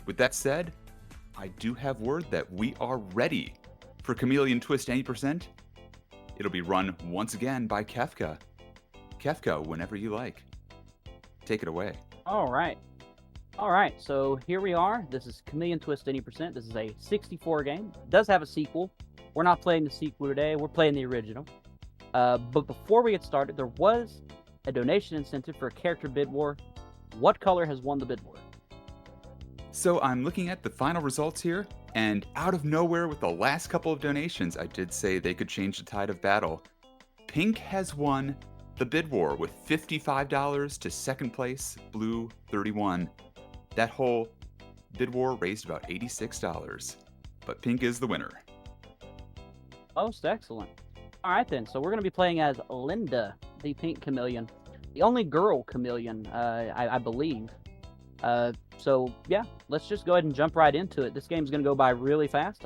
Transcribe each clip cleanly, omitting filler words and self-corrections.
With that said, I do have word that we are ready for Chameleon Twist any percent. It'll be run once again by Kefka. Kefka, whenever you like. Take it away. All right. All right, so here we are. This is Chameleon Twist any percent. This is a 64 game. It does have a sequel. We're not playing the sequel today. We're playing the original. But before we get started, there was a donation incentive for a character bid war. What color has won the bid war? So I'm looking at the final results here, and out of nowhere with the last couple of donations, I did say they could change the tide of battle. Pink has won the bid war with $55 to second place, blue $31. That whole bid war raised about $86, but Pink is the winner. Most excellent. All right, then. So we're going to be playing as Linda, the pink chameleon. The only girl chameleon, I believe. So, yeah, let's just go ahead and jump right into it. This game's going to go by really fast.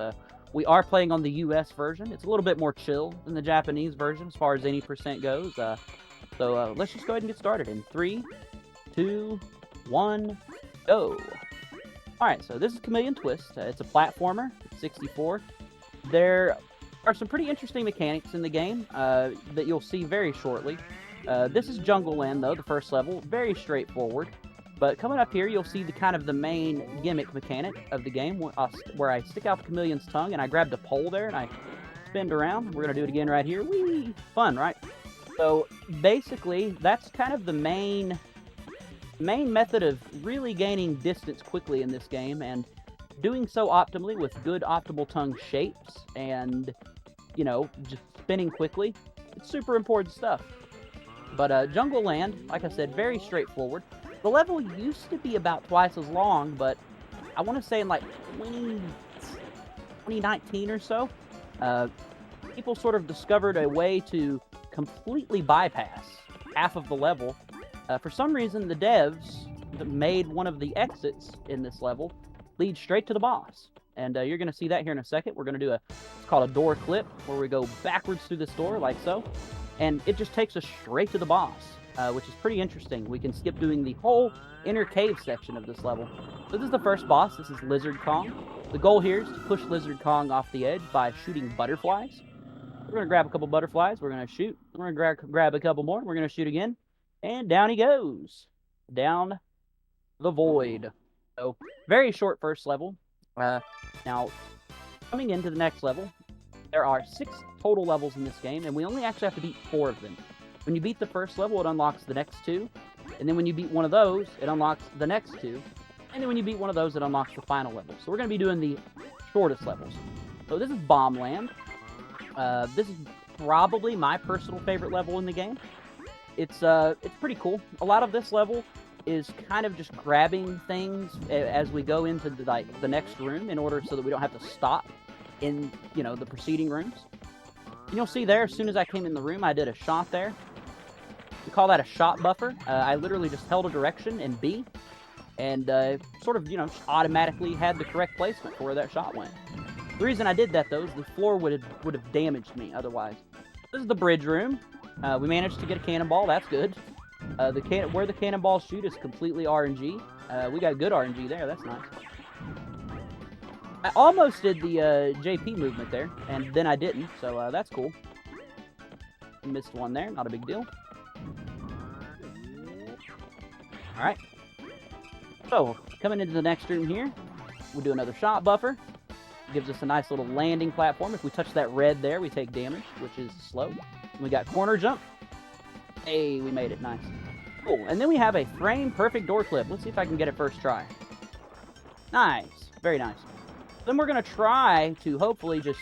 We are playing on the US version. It's a little bit more chill than the Japanese version as far as any percent goes. So let's just go ahead and get started in 3, 2, 1... go. Alright, so this is Chameleon Twist. It's a platformer, 64. There are some pretty interesting mechanics in the game that you'll see very shortly. This is Jungle Land, though, the first level. Very straightforward. But coming up here, you'll see the main gimmick mechanic of the game, where I stick out the chameleon's tongue, and I grab the pole there, and I spin around. We're going to do it again right here. Whee! Fun, right? So, basically, that's kind of the main method of really gaining distance quickly in this game, and doing so optimally with good optimal tongue shapes and, you know, just spinning quickly. It's super important stuff. But Jungle Land, like I said, very straightforward. The level used to be about twice as long, but I want to say in like 2019 or so, people sort of discovered a way to completely bypass half of the level. For some reason, the devs that made one of the exits in this level lead straight to the boss. And you're going to see that here in a second. We're going to do it's called a door clip, where we go backwards through this door, like so. And it just takes us straight to the boss, which is pretty interesting. We can skip doing the whole inner cave section of this level. So this is the first boss. This is Lizard Kong. The goal here is to push Lizard Kong off the edge by shooting butterflies. We're going to grab a couple butterflies. We're going to shoot. We're going to grab a couple more. We're going to shoot again. And down he goes. Down the void. So, very short first level. Now, coming into the next level, there are 6 total levels in this game, and we only actually have to beat 4 of them. When you beat the first level, it unlocks the next 2. And then when you beat one of those, it unlocks the next 2. And then when you beat one of those, it unlocks the final level. So we're going to be doing the shortest levels. So this is Bomb Land. This is probably my personal favorite level in the game. It's pretty cool. A lot of this level is kind of just grabbing things as we go into the next room, in order so that we don't have to stop in, you know, the preceding rooms. And you'll see there, as soon as I came in the room, I did a shot there. We call that a shot buffer. I literally just held a direction in B, and sort of, you know, just automatically had the correct placement for where that shot went. The reason I did that, though, is the floor would have damaged me otherwise. This is the bridge room. We managed to get a cannonball. That's good. Where the cannonballs shoot is completely RNG. We got good RNG there. That's nice. I almost did the JP movement there, and then I didn't. So that's cool. Missed one there. Not a big deal. All right. So coming into the next room here, we'll do another shot buffer. Gives us a nice little landing platform. If we touch that red there, we take damage, which is slow. We got corner jump. Hey, we made it. Nice. Cool. And then we have a frame-perfect door clip. Let's see if I can get it first try. Nice. Very nice. Then we're going to try to hopefully just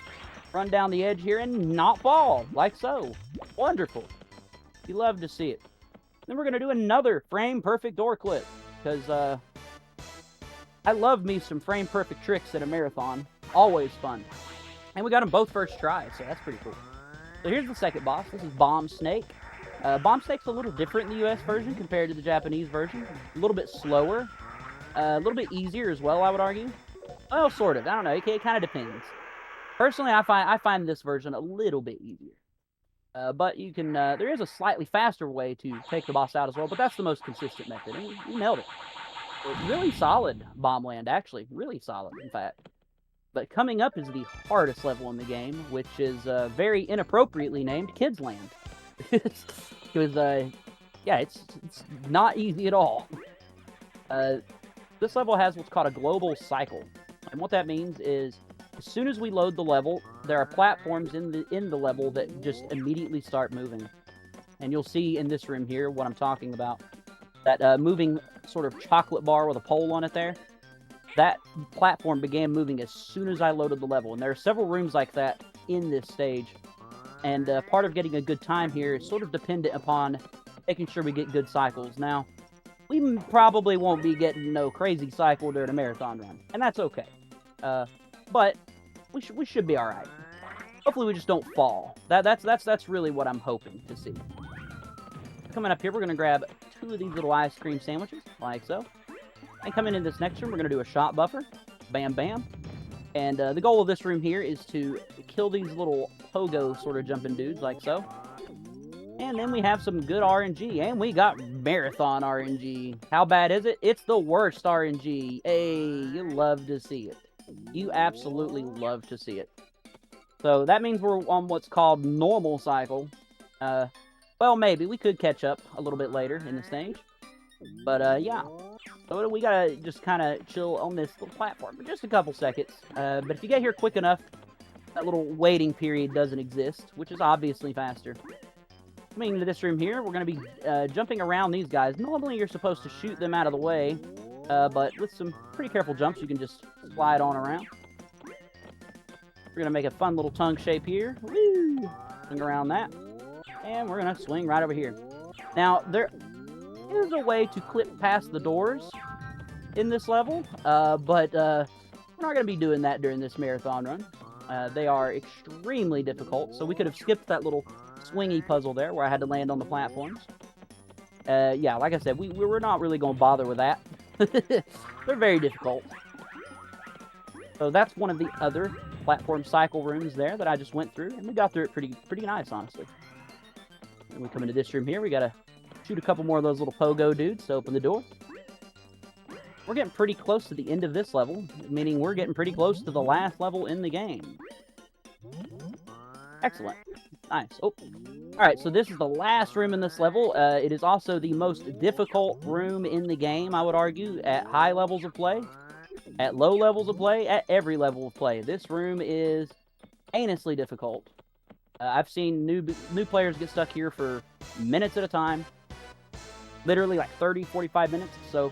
run down the edge here and not fall, like so. Wonderful. You love to see it. Then we're going to do another frame-perfect door clip, because I love me some frame-perfect tricks at a marathon. Always fun. And we got them both first try, so that's pretty cool. So here's the second boss. This is Bomb Snake. Bomb Snake's a little different in the US version compared to the Japanese version. A little bit slower. A little bit easier as well, I would argue. Well, sort of. I don't know. It kind of depends. Personally, I find this version a little bit easier. But you can, there is a slightly faster way to take the boss out as well, but that's the most consistent method. And you nailed it. Really solid bomb land, actually. Really solid, in fact. But coming up is the hardest level in the game, which is very inappropriately named Kids Land. Because, yeah, it's not easy at all. This level has what's called a global cycle. And what that means is, as soon as we load the level, there are platforms in the level that just immediately start moving. And you'll see in this room here what I'm talking about. That moving sort of chocolate bar with a pole on it there. That platform began moving as soon as I loaded the level. And there are several rooms like that in this stage. And part of getting a good time here is sort of dependent upon making sure we get good cycles. Now, we probably won't be getting no crazy cycle during a marathon run. And that's okay. But we should be all right. Hopefully we just don't fall. That's really what I'm hoping to see. Coming up here, we're going to grab 2 of these little ice cream sandwiches, like so. And coming in this next room, we're going to do a shot buffer. Bam, bam. And the goal of this room here is to kill these little pogo sort of jumping dudes, like so. And then we have some good RNG, and we got marathon RNG. How bad is it? It's the worst RNG. Hey, you love to see it. You absolutely love to see it. So that means we're on what's called normal cycle. Well, maybe. We could catch up a little bit later in the stage. But, yeah. So we gotta just kind of chill on this little platform for just a couple seconds. But if you get here quick enough, that little waiting period doesn't exist, which is obviously faster. Coming into this room here, we're going to be jumping around these guys. Normally, you're supposed to shoot them out of the way, but with some pretty careful jumps, you can just slide on around. We're going to make a fun little tongue shape here. Woo! Swing around that. And we're going to swing right over here. Now, there is a way to clip past the doors in this level, but we're not going to be doing that during this marathon run. They are extremely difficult, so we could have skipped that little swingy puzzle there where I had to land on the platforms. Yeah, like I said, we're not really going to bother with that. They're very difficult. So that's one of the other platform cycle rooms there that I just went through, and we got through it pretty nice, honestly. And we come into this room here, we got to shoot a couple more of those little pogo dudes to open the door. We're getting pretty close to the end of this level, meaning we're getting pretty close to the last level in the game. Excellent. Nice. Oh. Alright, so this is the last room in this level. It is also the most difficult room in the game, I would argue, at high levels of play, at low levels of play, at every level of play. This room is heinously difficult. I've seen new players get stuck here for minutes at a time. Literally like 30, 45 minutes. So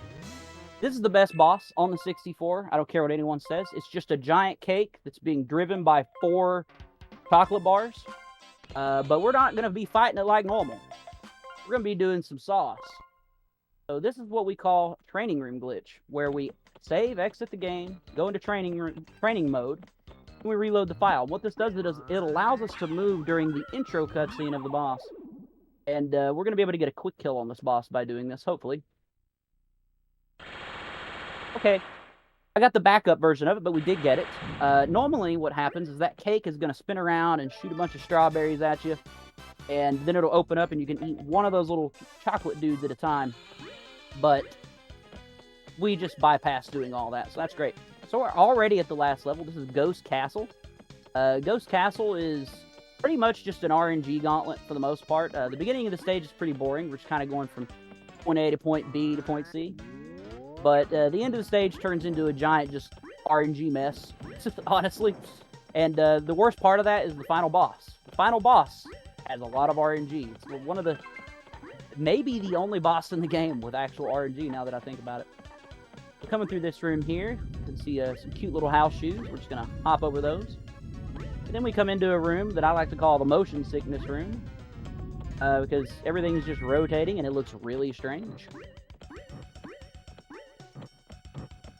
this is the best boss on the 64. I don't care what anyone says. It's just a giant cake that's being driven by 4 chocolate bars. But we're not going to be fighting it like normal. We're going to be doing some sauce. So this is what we call training room glitch, where we save, exit the game, go into training mode, and we reload the file. What this does is it allows us to move during the intro cutscene of the boss. And we're going to be able to get a quick kill on this boss by doing this, hopefully. Okay, I got the backup version of it, but we did get it. Normally what happens is that cake is going to spin around and shoot a bunch of strawberries at you, and then it'll open up and you can eat one of those little chocolate dudes at a time. But we just bypassed doing all that, so that's great. So we're already at the last level. This is Ghost Castle. Ghost Castle is pretty much just an RNG gauntlet for the most part. The beginning of the stage is pretty boring. We're just kind of going from point A to point B to point C. But the end of the stage turns into a giant just RNG mess, honestly. And the worst part of that is the final boss. The final boss has a lot of RNG. It's one of the, maybe the only boss in the game with actual RNG now that I think about it. We're coming through this room here. You can see some cute little house shoes. We're just going to hop over those. And then we come into a room that I like to call the motion sickness room. Because everything's just rotating and it looks really strange.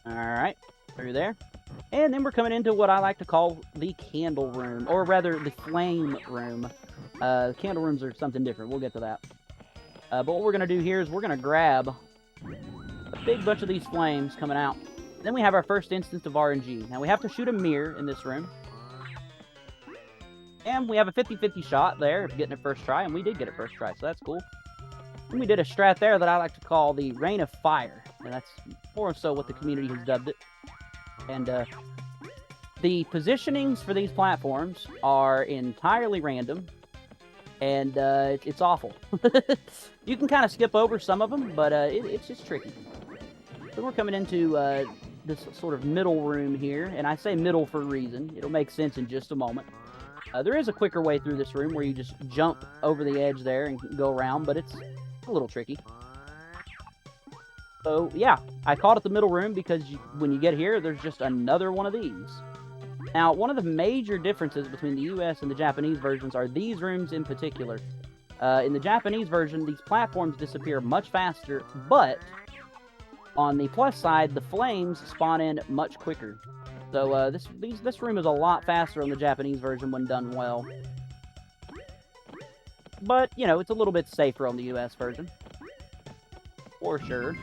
Alright, through there. And then we're coming into what I like to call the candle room, or rather the flame room. Candle rooms are something different. We'll get to that. But what we're going to do here is we're going to grab a big bunch of these flames coming out. Then we have our first instance of RNG. Now we have to shoot a mirror in this room. And we have a 50-50 shot there of getting it first try, and we did get it first try, so that's cool. And we did a strat there that I like to call the Rain of Fire. and that's more so what the community has dubbed it. And the positionings for these platforms are entirely random, and it's awful. You can kind of skip over some of them, but it's just tricky. So we're coming into this sort of middle room here, and I say middle for a reason. It'll make sense in just a moment. There is a quicker way through this room where you just jump over the edge there and go around, but it's a little tricky. So yeah, I called it the middle room because when you get here, there's just another one of these. Now, one of the major differences between the US and the Japanese versions are these rooms in particular. In the Japanese version, these platforms disappear much faster, but on the plus side, the flames spawn in much quicker. So this room is a lot faster on the Japanese version when done well. But, you know, it's a little bit safer on the US version. For sure.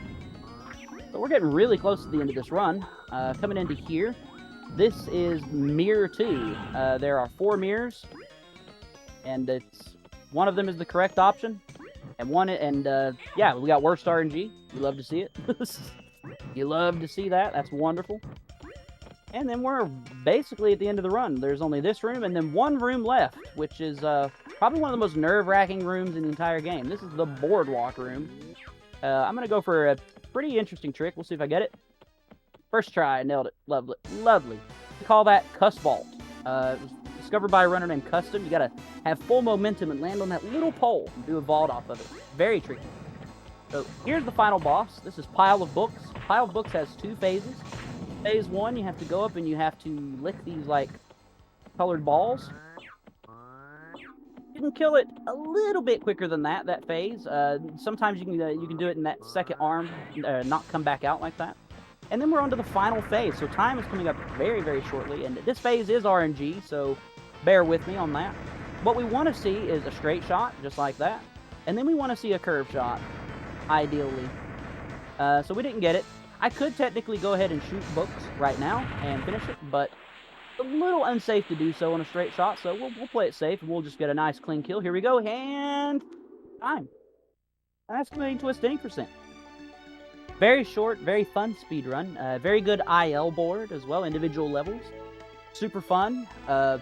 So we're getting really close to the end of this run. Coming into here, this is Mirror 2. There are 4 mirrors, and one of them is the correct option. Yeah, we got worst RNG. You love to see it. You love to see that. That's wonderful. And then we're basically at the end of the run. There's only this room and then one room left, which is probably one of the most nerve-wracking rooms in the entire game. This is the boardwalk room. I'm going to go for a pretty interesting trick. We'll see if I get it. First try, I nailed it. Lovely. Lovely. We call that Cuss Vault. It was discovered by a runner named Custom. You got to have full momentum and land on that little pole and do a vault off of it. Very tricky. So here's the final boss. This is Pile of Books. Pile of Books has 2 phases. Phase 1, you have to go up and you have to lick these, like, colored balls. You can kill it a little bit quicker than that phase. Sometimes you can do it in that second arm, not come back out like that. And then we're on to the final phase, so time is coming up very, very shortly. And this phase is RNG, so bear with me on that. What we want to see is a straight shot, just like that. And then we want to see a curve shot, ideally. So we didn't get it. I could technically go ahead and shoot Books right now and finish it, but it's a little unsafe to do so on a straight shot, so we'll play it safe, and we'll just get a nice clean kill. Here we go, and time. That's Chameleon Twist any %. Very short, very fun speed run. Very good IL board as well, individual levels. Super fun. The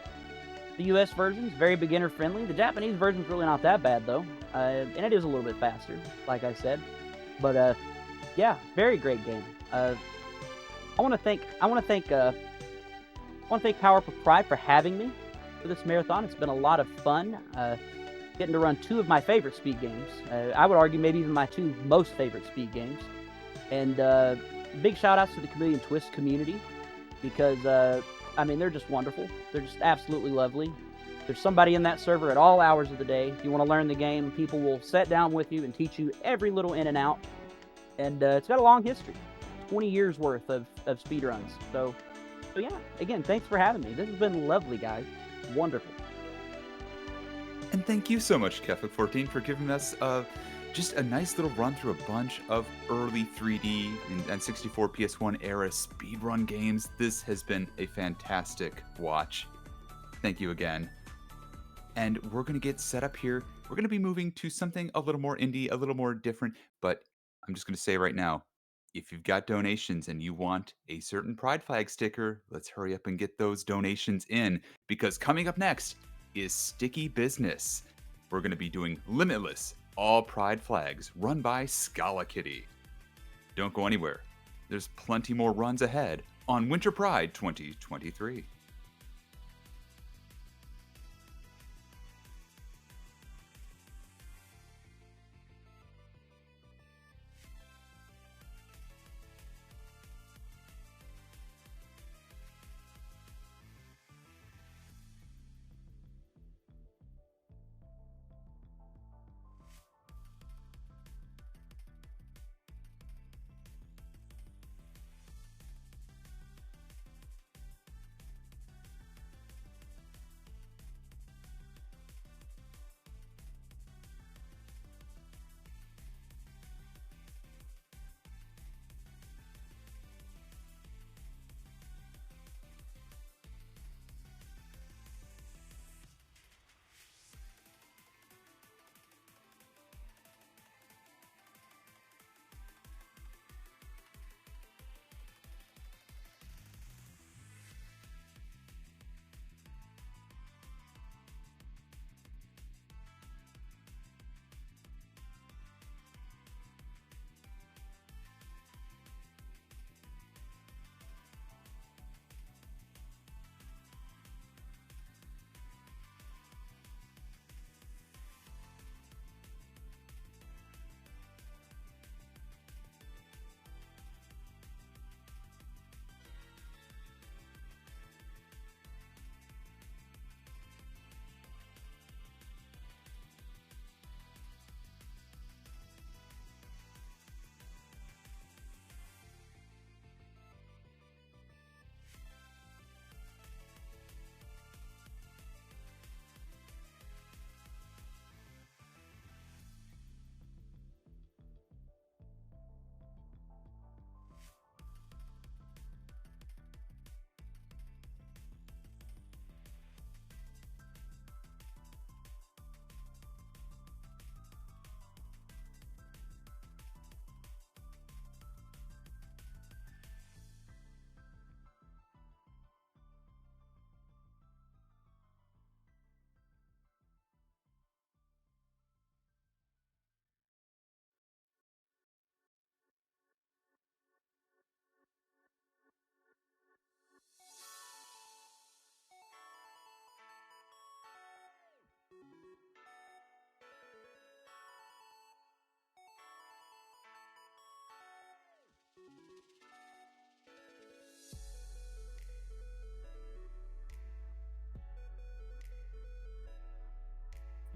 US version is very beginner friendly. The Japanese version is really not that bad though, and it is a little bit faster, like I said. But yeah, very great game. I want to thank Power Up of Pride for having me for this marathon. It's been a lot of fun. Getting to run 2 of my favorite speed games. I would argue maybe even my 2 most favorite speed games. And big shout outs to the Chameleon Twist community because, I mean, they're just wonderful. They're just absolutely lovely. There's somebody in that server at all hours of the day. If you want to learn the game, people will sit down with you and teach you every little in and out. And it's got a long history, 20 years worth of speedruns. So yeah, again, thanks for having me. This has been lovely, guys. Wonderful. And thank you so much, Kefka14, for giving us just a nice little run through a bunch of early 3D and 64 PS1 era speedrun games. This has been a fantastic watch. Thank you again. And we're going to get set up here. We're going to be moving to something a little more indie, a little more different, but I'm just going to say right now, if you've got donations and you want a certain Pride Flag sticker, let's hurry up and get those donations in, because coming up next is Sticky Business. We're going to be doing Limitless All Pride Flags run by Scala Kitty. Don't go anywhere. There's plenty more runs ahead on Winter Pride 2023.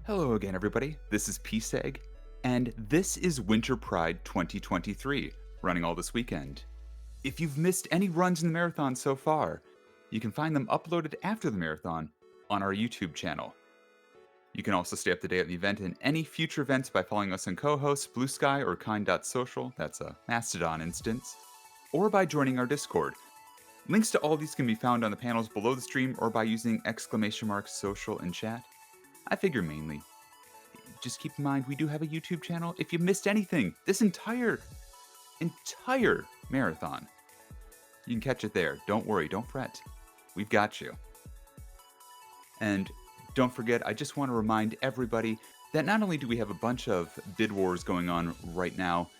Hello again, everybody. This is P-Seg, and this is Winter Pride 2023, running all this weekend. If you've missed any runs in the marathon so far, you can find them uploaded after the marathon on our YouTube channel. You can also stay up to date on the event and any future events by following us on co-hosts, Blue Sky, or Kind.social, that's a Mastodon instance, or by joining our Discord. Links to all these can be found on the panels below the stream or by using !social in chat. I figure mainly. Just keep in mind we do have a YouTube channel. If you missed anything, this entire marathon, you can catch it there. Don't worry, don't fret. We've got you. And don't forget, I just want to remind everybody that not only do we have a bunch of bid wars going on right now,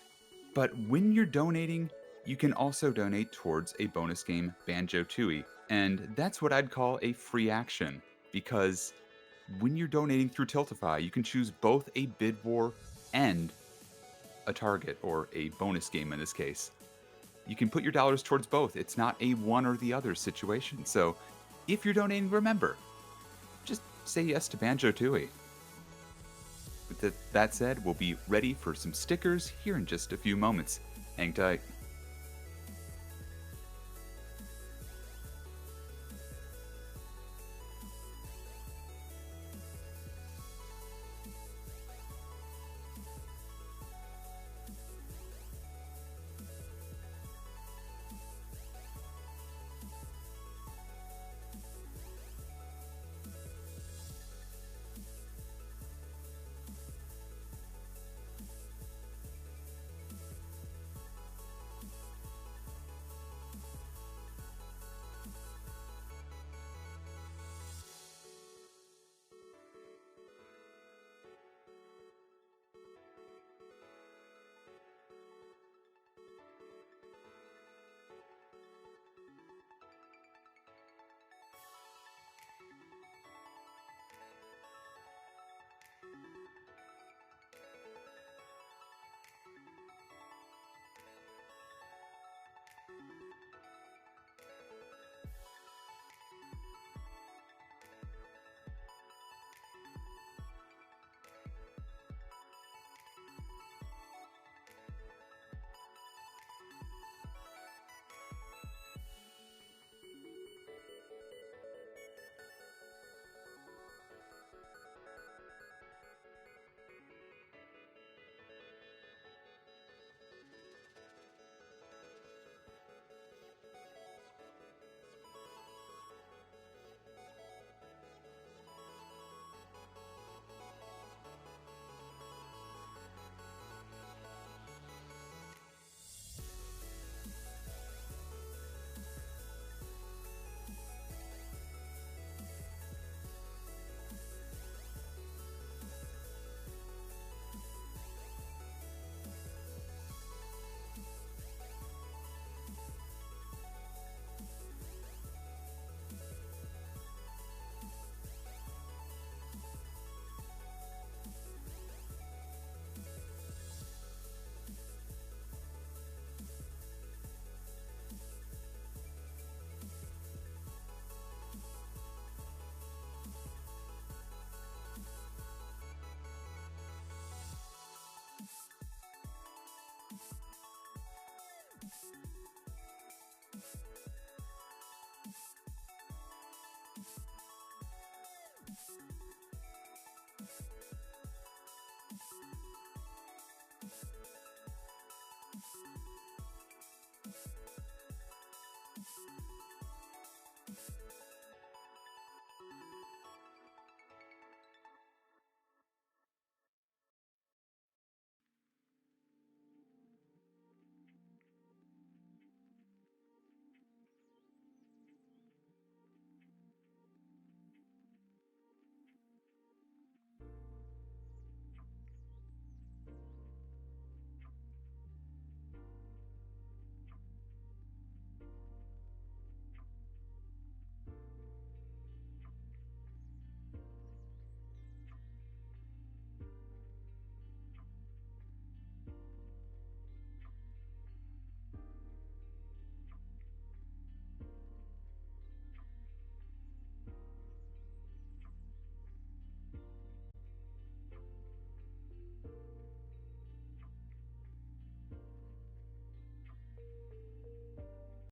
but when you're donating, you can also donate towards a bonus game, Banjo-Tooie. And that's what I'd call a free action, because when you're donating through Tiltify, you can choose both a bid war and a target, or a bonus game in this case. You can put your dollars towards both. It's not a one or the other situation. So if you're donating, remember, just say yes to Banjo-Tooie. With that said, we'll be ready for some stickers here in just a few moments. Hang tight.